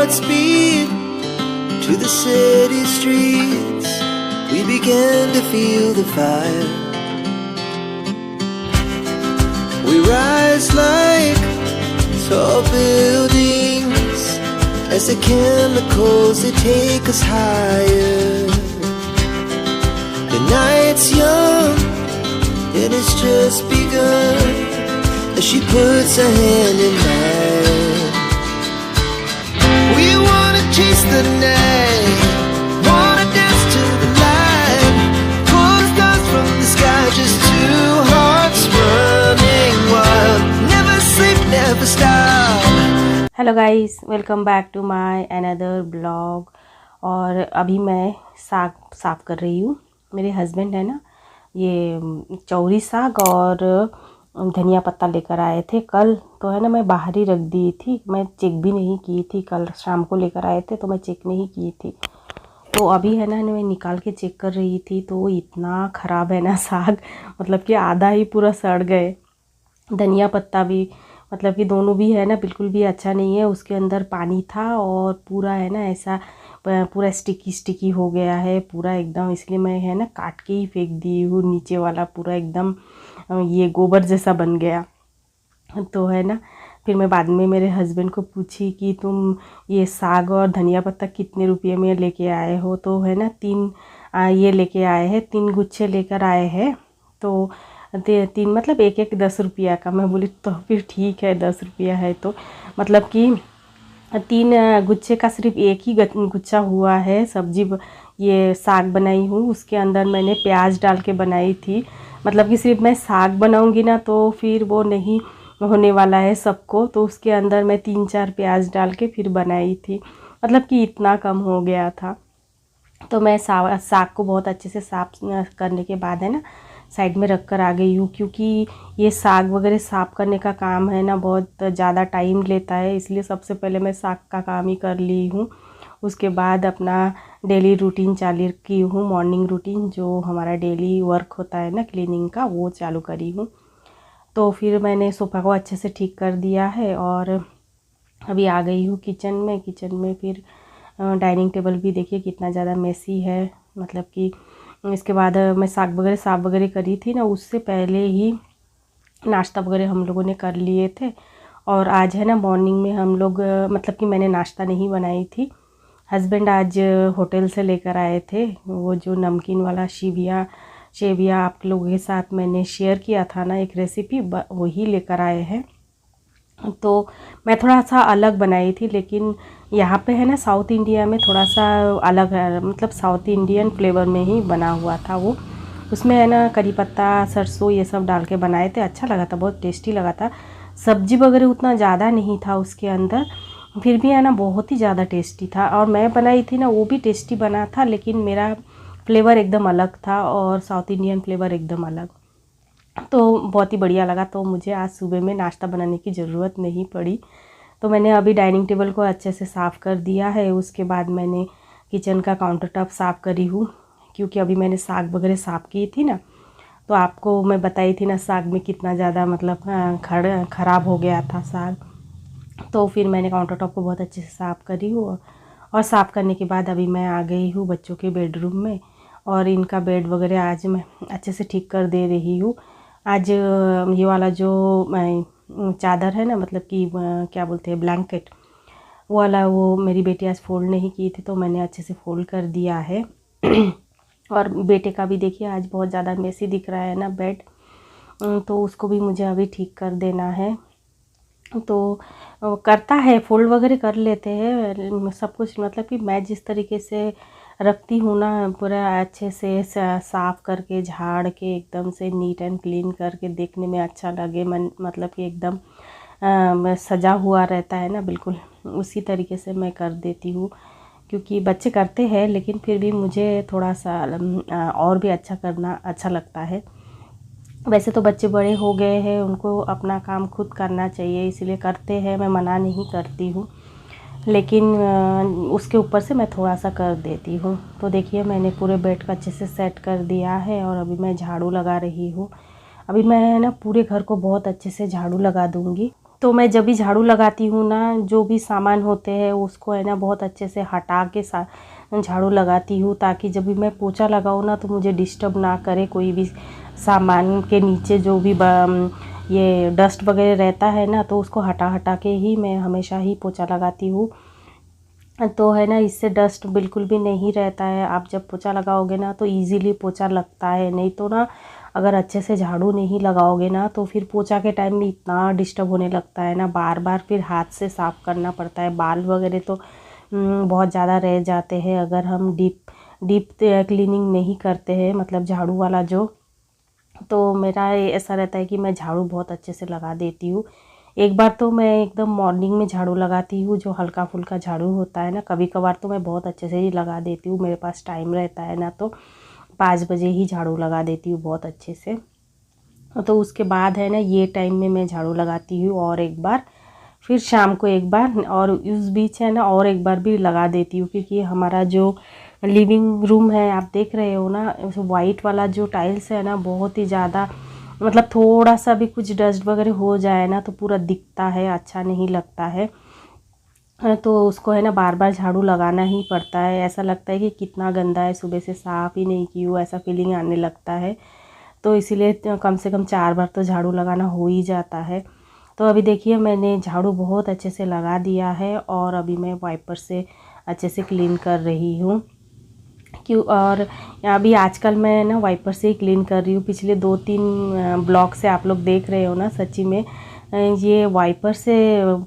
Godspeed to the city streets. We began to feel the fire. We rise like tall buildings as the chemicals, they take us higher. The night's young and it's just begun as she puts her hand in mine. We wanna chase the night, wanna dance to the light, pull stars from the sky, just two hearts running wild, never sleep, never stop. Hello guys, welcome back to my another blog. और अभी मैं साग साफ़ कर रही हूँ। मेरे husband है ना, ये चौरी साग और धनिया पत्ता लेकर आए थे कल, तो है ना मैं बाहर ही रख दी थी, मैं चेक भी नहीं की थी। कल शाम को लेकर आए थे तो मैं चेक नहीं की थी, तो अभी है ना मैं निकाल के चेक कर रही थी तो इतना ख़राब है ना साग, मतलब कि आधा ही पूरा सड़ गए। धनिया पत्ता भी मतलब कि दोनों भी है ना बिल्कुल भी अच्छा नहीं है, उसके अंदर पानी था और पूरा है ना ऐसा पूरा स्टिकी हो गया है पूरा एकदम, इसलिए मैं है ना काट के ही फेंक दी हूँ। नीचे वाला पूरा एकदम ये गोबर जैसा बन गया। तो है ना फिर मैं बाद में मेरे हस्बैंड को पूछी कि तुम ये साग और धनिया पत्ता कितने रुपये में लेके आए हो, तो है ना ये लेके आए हैं, 3 गुच्छे लेकर आए हैं। तो 3 मतलब एक 10 रुपया का। मैं बोली तो फिर ठीक है, 10 रुपया है तो मतलब कि 3 गुच्छे का सिर्फ एक ही गुच्छा हुआ है। सब्जी ये साग बनाई हूँ, उसके अंदर मैंने प्याज डाल के बनाई थी। मतलब कि सिर्फ मैं साग बनाऊँगी ना तो फिर वो नहीं होने वाला है सबको, तो उसके अंदर मैं 3-4 प्याज डाल के फिर बनाई थी। मतलब कि इतना कम हो गया था। तो मैं साग को बहुत अच्छे से साफ़ करने के बाद है ना साइड में रख कर आ गई हूँ, क्योंकि ये साग वगैरह साफ़ करने का काम है ना बहुत ज़्यादा टाइम लेता है, इसलिए सबसे पहले मैं साग का काम ही कर ली हूँ। उसके बाद अपना डेली रूटीन चालू की हूँ, मॉर्निंग रूटीन जो हमारा डेली वर्क होता है ना क्लीनिंग का, वो चालू करी हूँ। तो फिर मैंने सोफ़ा को अच्छे से ठीक कर दिया है और अभी आ गई हूँ किचन में। फिर डाइनिंग टेबल भी देखिए कितना ज़्यादा मेसी है। मतलब कि इसके बाद मैं साग वगैरह साफ़ वगैरह करी थी ना, उससे पहले ही नाश्ता वगैरह हम लोगों ने कर लिए थे। और आज है ना मॉर्निंग में हम लोग मतलब कि मैंने नाश्ता नहीं बनाई थी, हस्बैंड आज होटल से लेकर आए थे वो जो नमकीन वाला शेविया आप लोगों के साथ मैंने शेयर किया था ना एक रेसिपी, वही लेकर आए हैं। तो मैं थोड़ा सा अलग बनाई थी, लेकिन यहाँ पे है ना साउथ इंडिया में थोड़ा सा अलग है, मतलब साउथ इंडियन फ्लेवर में ही बना हुआ था वो। उसमें है ना करी पत्ता सरसों ये सब डाल के बनाए थे, अच्छा लगा था, बहुत टेस्टी लगा था। सब्जी वगैरह उतना ज़्यादा नहीं था उसके अंदर, फिर भी है ना बहुत ही ज़्यादा टेस्टी था। और मैं बनाई थी ना वो भी टेस्टी बना था, लेकिन मेरा फ्लेवर एकदम अलग था और साउथ इंडियन फ्लेवर एकदम अलग, तो बहुत ही बढ़िया लगा। तो मुझे आज सुबह में नाश्ता बनाने की ज़रूरत नहीं पड़ी। तो मैंने अभी डाइनिंग टेबल को अच्छे से साफ़ कर दिया है। उसके बाद मैंने किचन का काउंटर टॉप साफ़ करी हूँ, क्योंकि अभी मैंने साग वगैरह साफ़ की थी ना, तो आपको मैं बताई थी ना साग में कितना ज़्यादा मतलब ख़राब हो गया था साग। तो फिर मैंने काउंटर टॉप को बहुत अच्छे से साफ़ करी हूँ और साफ़ करने के बाद अभी मैं आ गई हूँ बच्चों के बेडरूम में, और इनका बेड वगैरह आज मैं अच्छे से ठीक कर दे रही हूँ। आज ये वाला जो चादर है ना, मतलब कि क्या बोलते हैं ब्लैंकेट, वो वाला वो मेरी बेटी आज फोल्ड नहीं की थी, तो मैंने अच्छे से फोल्ड कर दिया है। और बेटे का भी देखिए आज बहुत ज़्यादा मेसी दिख रहा है ना बेड, तो उसको भी मुझे अभी ठीक कर देना है। तो करता है, फोल्ड वगैरह कर लेते हैं सब कुछ, मतलब कि मैं जिस तरीके से रखती हूँ ना पूरा अच्छे से साफ़ करके झाड़ के एकदम से नीट एंड क्लीन करके देखने में अच्छा लगे, मतलब कि एकदम सजा हुआ रहता है ना बिल्कुल, उसी तरीके से मैं कर देती हूँ। क्योंकि बच्चे करते हैं लेकिन फिर भी मुझे थोड़ा सा और भी अच्छा करना अच्छा लगता है। वैसे तो बच्चे बड़े हो गए हैं, उनको अपना काम खुद करना चाहिए, इसलिए करते हैं, मैं मना नहीं करती हूँ, लेकिन उसके ऊपर से मैं थोड़ा सा कर देती हूँ। तो देखिए मैंने पूरे बेड को अच्छे से सेट कर दिया है और अभी मैं झाड़ू लगा रही हूँ। अभी मैं ना पूरे घर को बहुत अच्छे से झाड़ू लगा दूँगी। तो मैं जब भी झाड़ू लगाती हूँ ना, जो भी सामान होते हैं उसको है ना बहुत अच्छे से हटा के झाड़ू लगाती हूँ, ताकि जब भी मैं पोछा लगाऊँ ना तो मुझे डिस्टर्ब ना करे कोई भी सामान के नीचे जो भी ये डस्ट वगैरह रहता है ना, तो उसको हटा हटा के ही मैं हमेशा ही पोछा लगाती हूँ। तो है ना, इससे डस्ट बिल्कुल भी नहीं रहता है। आप जब पोछा लगाओगे ना तो इजीली पोछा लगता है, नहीं तो ना अगर अच्छे से झाड़ू नहीं लगाओगे ना तो फिर पोछा के टाइम में इतना डिस्टर्ब होने लगता है ना, बार बार फिर हाथ से साफ़ करना पड़ता है। बाल वगैरह तो बहुत ज़्यादा रह जाते हैं अगर हम डीप क्लीनिंग नहीं करते हैं, मतलब झाड़ू वाला जो। तो मेरा ऐसा रहता है कि मैं झाड़ू बहुत अच्छे से लगा देती हूँ। एक बार तो मैं एकदम मॉर्निंग में झाड़ू लगाती हूँ, जो हल्का फुल्का झाड़ू होता है ना, कभी कभार तो मैं बहुत अच्छे से ही लगा देती हूँ, मेरे पास टाइम रहता है ना, तो 5 बजे ही झाड़ू लगा देती हूँ बहुत अच्छे से। तो उसके बाद है ना ये टाइम में मैं झाड़ू लगाती हूँ, और एक बार फिर शाम को एक बार, और उस बीच है ना और एक बार भी लगा देती हूँ, क्योंकि हमारा जो लिविंग रूम है आप देख रहे हो ना, वाइट वाला जो टाइल्स है ना बहुत ही ज़्यादा, मतलब थोड़ा सा भी कुछ डस्ट वगैरह हो जाए ना तो पूरा दिखता है, अच्छा नहीं लगता है। तो उसको है ना बार बार झाड़ू लगाना ही पड़ता है। ऐसा लगता है कि कितना गंदा है, सुबह से साफ़ ही नहीं की हूँ, ऐसा फीलिंग आने लगता है। तो इसीलिए कम से कम 4 बार तो झाड़ू लगाना हो ही जाता है। तो अभी देखिए मैंने झाड़ू बहुत अच्छे से लगा दिया है, और अभी मैं वाइपर से अच्छे से क्लीन कर रही हूँ। क्यों, और अभी आजकल मैं ना वाइपर से ही क्लीन कर रही हूँ। पिछले 2-3 ब्लॉग से आप लोग देख रहे हो ना, सच्ची में ये वाइपर से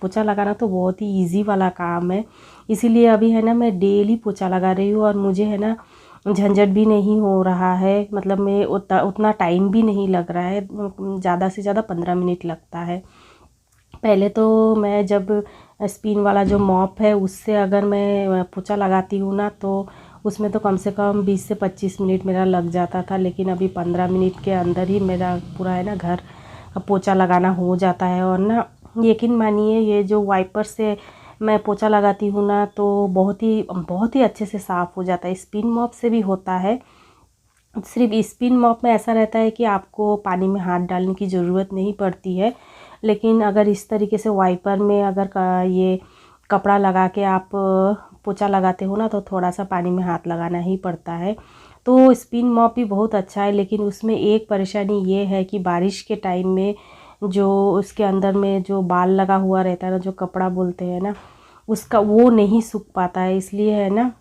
पोछा लगाना तो बहुत ही इजी वाला काम है। इसीलिए अभी है ना मैं डेली पोछा लगा रही हूँ, और मुझे है ना झंझट भी नहीं हो रहा है, मतलब मैं उतना टाइम भी नहीं लग रहा है, ज़्यादा से ज़्यादा 15 मिनट लगता है। पहले तो मैं जब स्पिन वाला जो मॉप है उससे अगर मैं पोछा लगाती हूँ ना, तो उसमें तो कम से कम 20 से 25 मिनट मेरा लग जाता था, लेकिन अभी 15 मिनट के अंदर ही मेरा पूरा है ना घर का पोछा लगाना हो जाता है। और ना यकीन मानिए, ये जो वाइपर से मैं पोछा लगाती हूँ ना तो बहुत ही अच्छे से साफ़ हो जाता है। स्पिन मॉप से भी होता है, सिर्फ स्पिन मॉप में ऐसा रहता है कि आपको पानी में हाथ डालने की ज़रूरत नहीं पड़ती है, लेकिन अगर इस तरीके से वाइपर में अगर ये कपड़ा लगा के आप पोछा लगाते हो ना तो थोड़ा सा पानी में हाथ लगाना ही पड़ता है। तो स्पिन मॉप भी बहुत अच्छा है, लेकिन उसमें एक परेशानी ये है कि बारिश के टाइम में जो उसके अंदर में जो बाल लगा हुआ रहता है ना, जो कपड़ा बोलते हैं ना, उसका वो नहीं सूख पाता है। इसलिए है ना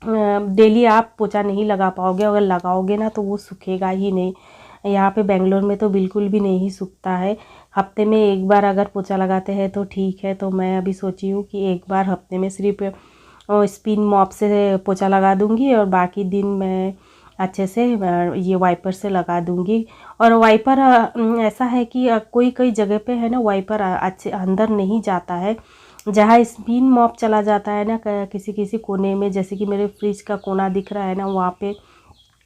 डेली आप पोछा नहीं लगा पाओगे, अगर लगाओगे ना तो वो सूखेगा ही नहीं। यहाँ पे बेंगलोर में तो बिल्कुल भी नहीं सूखता है। हफ्ते में एक बार अगर पोछा लगाते हैं तो ठीक है, तो मैं अभी सोची हूँ कि एक बार हफ्ते में सिर्फ स्पिन मॉप से पोछा लगा दूँगी, और बाकी दिन मैं अच्छे से ये वाइपर से लगा दूँगी। और वाइपर ऐसा है कि कोई कोई जगह पे है ना वाइपर अच्छे अंदर नहीं जाता है, जहाँ स्पिन मॉप चला जाता है ना किसी किसी कोने में, जैसे कि मेरे फ्रिज का कोना दिख रहा है ना, वहाँ पे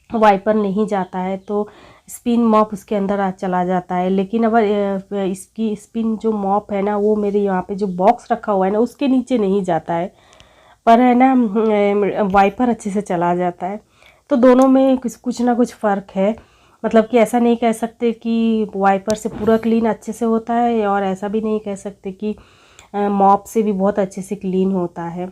वाइपर नहीं जाता है, तो स्पिन मॉप उसके अंदर चला जाता है। लेकिन अगर इसकी स्पिन जो मॉप है ना वो मेरे यहाँ पे जो बॉक्स रखा हुआ है ना उसके नीचे नहीं जाता है, पर है ना वाइपर अच्छे से चला जाता है। तो दोनों में कुछ ना कुछ फ़र्क है, मतलब कि ऐसा नहीं कह सकते कि वाइपर से पूरा क्लीन अच्छे से होता है, और ऐसा भी नहीं कह सकते कि मॉप से भी बहुत अच्छे से क्लीन होता है।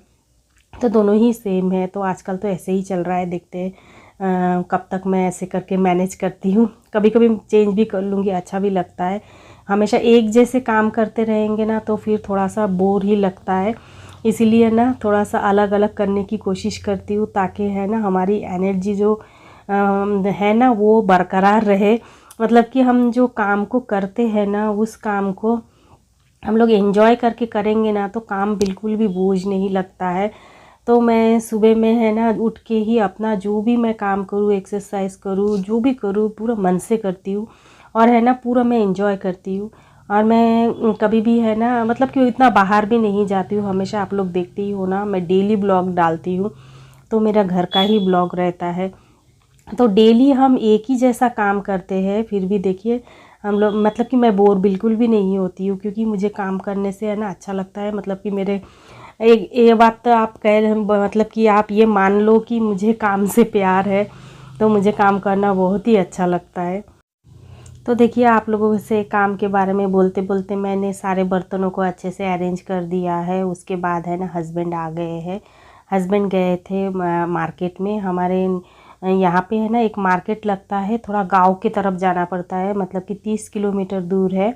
तो दोनों ही सेम है। तो आजकल तो ऐसे ही चल रहा है, देखते हैं कब तक मैं ऐसे करके मैनेज करती हूँ। कभी कभी चेंज भी कर लूँगी, अच्छा भी लगता है। हमेशा एक जैसे काम करते रहेंगे ना तो फिर थोड़ा सा बोर ही लगता है, इसीलिए ना थोड़ा सा अलग अलग करने की कोशिश करती हूँ, ताकि है ना हमारी एनर्जी जो है ना वो बरकरार रहे। मतलब कि हम जो काम को करते हैं ना उस काम को हम लोग एंजॉय करके करेंगे ना तो काम बिल्कुल भी बोझ नहीं लगता है। तो मैं सुबह में है ना उठ के ही अपना जो भी मैं काम करूँ, एक्सरसाइज करूँ, जो भी करूँ पूरा मन से करती हूँ, और है ना पूरा मैं एंजॉय करती हूँ। और मैं कभी भी है ना मतलब कि इतना बाहर भी नहीं जाती हूँ। हमेशा आप लोग देखते ही हो ना, मैं डेली ब्लॉग डालती हूँ, तो मेरा घर का ही ब्लॉग रहता है। तो डेली हम एक ही जैसा काम करते हैं, फिर भी देखिए हम लोग, मतलब कि मैं बोर बिल्कुल भी नहीं होती हूँ, क्योंकि मुझे काम करने से है ना अच्छा लगता है। मतलब कि मेरे एक ये बात तो आप मतलब कि आप ये मान लो कि मुझे काम से प्यार है, तो मुझे काम करना बहुत ही अच्छा लगता है। तो देखिए, आप लोगों से काम के बारे में बोलते बोलते मैंने सारे बर्तनों को अच्छे से अरेंज कर दिया है। उसके बाद है ना, हस्बैंड आ गए हैं। हस्बैंड गए थे मार्केट में। हमारे यहाँ पे है ना एक मार्केट लगता है, थोड़ा गांव की तरफ जाना पड़ता है, मतलब कि 30 किलोमीटर दूर है।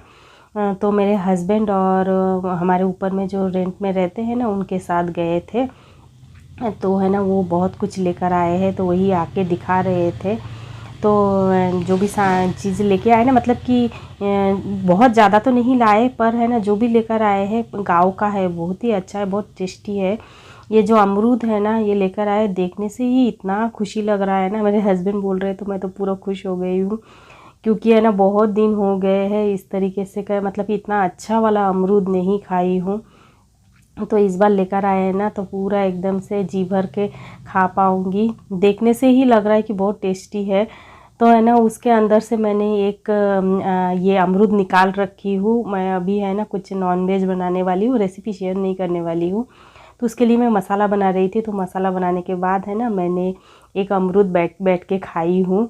तो मेरे हस्बैंड और हमारे ऊपर में जो रेंट में रहते हैं ना, उनके साथ गए थे। तो है ना, वो बहुत कुछ लेकर आए हैं, तो वही आके दिखा रहे थे। तो जो भी चीज़ लेके आए ना, मतलब कि बहुत ज़्यादा तो नहीं लाए, पर है ना जो भी लेकर आए हैं गांव का है, बहुत ही अच्छा है, बहुत टेस्टी है। ये जो अमरूद है ना, ये लेकर आए, देखने से ही इतना खुशी लग रहा है ना। मेरे हस्बैंड बोल रहे तो मैं तो पूरा खुश हो गई हूँ, क्योंकि है ना बहुत दिन हो गए हैं इस तरीके से का, मतलब कि इतना अच्छा वाला अमरूद नहीं खाई हूँ। तो इस बार लेकर आए हैं ना, तो पूरा एकदम से जी भर के खा पाऊँगी। देखने से ही लग रहा है कि बहुत टेस्टी है। तो है ना, उसके अंदर से मैंने एक ये अमरूद निकाल रखी हूँ। मैं अभी है ना कुछ नॉनवेज बनाने वाली हूँ, रेसिपी शेयर नहीं करने वाली हूँ। तो उसके लिए मैं मसाला बना रही थी। तो मसाला बनाने के बाद है ना, मैंने एक अमरूद बैठ बैठ के खाई हूँ,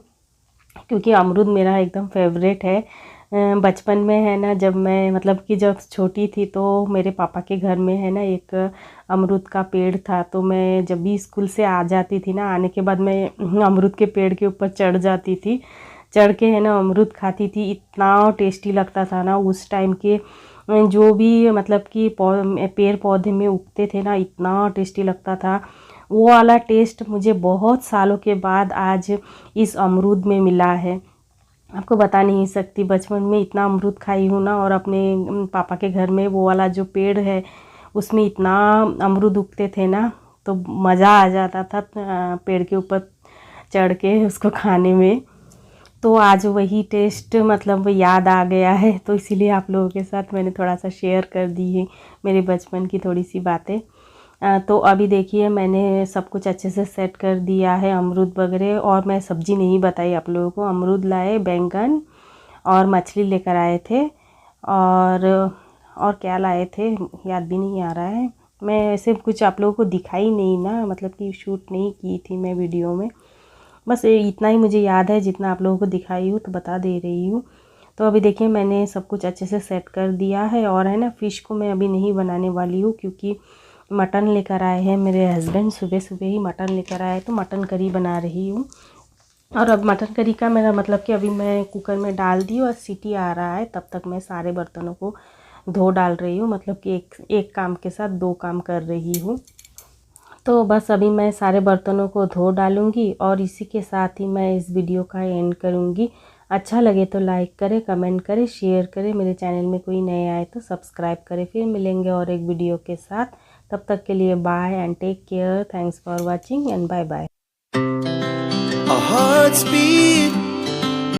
क्योंकि अमरूद मेरा एकदम फेवरेट है। बचपन में है ना, जब मैं मतलब कि जब छोटी थी, तो मेरे पापा के घर में है ना एक अमरूद का पेड़ था। तो मैं जब भी स्कूल से आ जाती थी ना, आने के बाद मैं अमरूद के पेड़ के ऊपर चढ़ जाती थी। चढ़ के है ना अमरूद खाती थी। इतना टेस्टी लगता था ना उस टाइम के जो भी मतलब कि पेड़ पौधे में उगते थे ना, इतना टेस्टी लगता था। वो वाला टेस्ट मुझे बहुत सालों के बाद आज इस अमरूद में मिला है। आपको बता नहीं सकती, बचपन में इतना अमरूद खाई हूँ ना, और अपने पापा के घर में वो वाला जो पेड़ है उसमें इतना अमरूद उगते थे ना, तो मज़ा आ जाता था पेड़ के ऊपर चढ़ के उसको खाने में। तो आज वही टेस्ट मतलब याद आ गया है, तो इसीलिए आप लोगों के साथ मैंने थोड़ा सा शेयर कर दी है मेरे बचपन की थोड़ी सी बातें। तो अभी देखिए, मैंने सब कुछ अच्छे से सेट कर दिया है, अमरूद वगैरह। और मैं सब्ज़ी नहीं बताई आप लोगों को। अमरूद लाए, बैंगन और मछली लेकर आए थे, और क्या लाए थे याद भी नहीं आ रहा है। मैं ऐसे कुछ आप लोगों को दिखाई नहीं ना, मतलब कि शूट नहीं की थी मैं वीडियो में। बस इतना ही मुझे याद है, जितना आप लोगों को दिखाई हूँ तो बता दे रही हूँ। तो अभी देखिए, मैंने सब कुछ अच्छे से सेट कर दिया है। और है ना, फ़िश को मैं अभी नहीं बनाने वाली हूँ, क्योंकि मटन लेकर आए हैं मेरे हस्बैंड। सुबह सुबह ही मटन लेकर आए, तो मटन करी बना रही हूँ। और अब मटन करी का मेरा मतलब कि अभी मैं कुकर में डाल दी और सीटी आ रहा है, तब तक मैं सारे बर्तनों को धो डाल रही हूँ। मतलब कि एक काम के साथ दो काम कर रही हूँ। तो बस अभी मैं सारे बर्तनों को धो डालूँगी, और इसी के साथ ही मैं इस वीडियो का एंड करूँगी। अच्छा लगे तो लाइक करें, कमेंट करें, शेयर करें। मेरे चैनल में कोई नए आए तो सब्सक्राइब करें। फिर मिलेंगे और एक वीडियो के साथ। तब तक के लिए bye and take care. Thanks for watching and bye bye. Our hearts beat